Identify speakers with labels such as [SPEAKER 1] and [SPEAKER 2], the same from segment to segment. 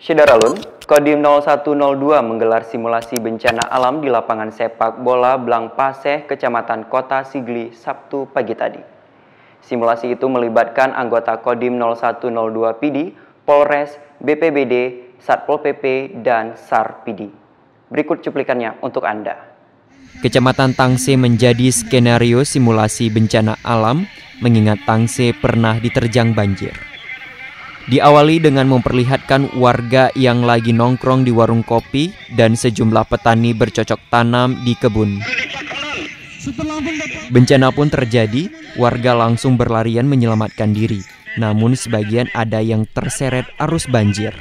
[SPEAKER 1] Syederalun, Kodim 0102 menggelar simulasi bencana alam di lapangan sepak bola Blang Paseh, Kecamatan Kota Sigli, Sabtu pagi tadi. Simulasi itu melibatkan anggota Kodim 0102 PD, Polres, BPBD, Satpol PP, dan SAR PD. Berikut cuplikannya untuk Anda.
[SPEAKER 2] Kecamatan Tangse menjadi skenario simulasi bencana alam mengingat Tangse pernah diterjang banjir. Diawali dengan memperlihatkan warga yang lagi nongkrong di warung kopi dan sejumlah petani bercocok tanam di kebun. Bencana pun terjadi, warga langsung berlarian menyelamatkan diri. Namun sebagian ada yang terseret arus banjir.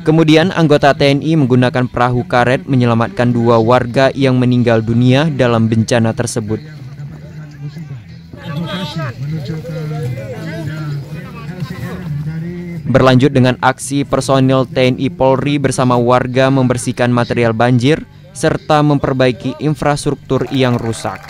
[SPEAKER 2] Kemudian anggota TNI menggunakan perahu karet menyelamatkan 2 warga yang meninggal dunia dalam bencana tersebut. Berlanjut dengan aksi personil TNI Polri bersama warga membersihkan material banjir serta memperbaiki infrastruktur yang rusak.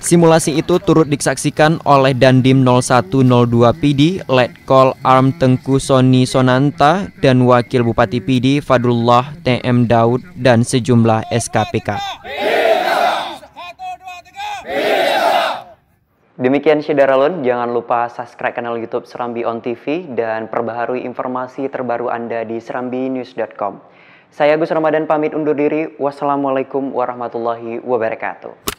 [SPEAKER 2] Simulasi itu turut disaksikan oleh Dandim 0102 PD, Letkol Arm Tengku Soni Sonanta, dan Wakil Bupati PD Fadullah TM Daud dan sejumlah SKPK.
[SPEAKER 1] Demikian Syederalun, jangan lupa subscribe kanal YouTube Serambi On TV dan perbaharui informasi terbaru Anda di serambinews.com. Saya Agus Ramadan pamit undur diri. Wassalamualaikum warahmatullahi wabarakatuh.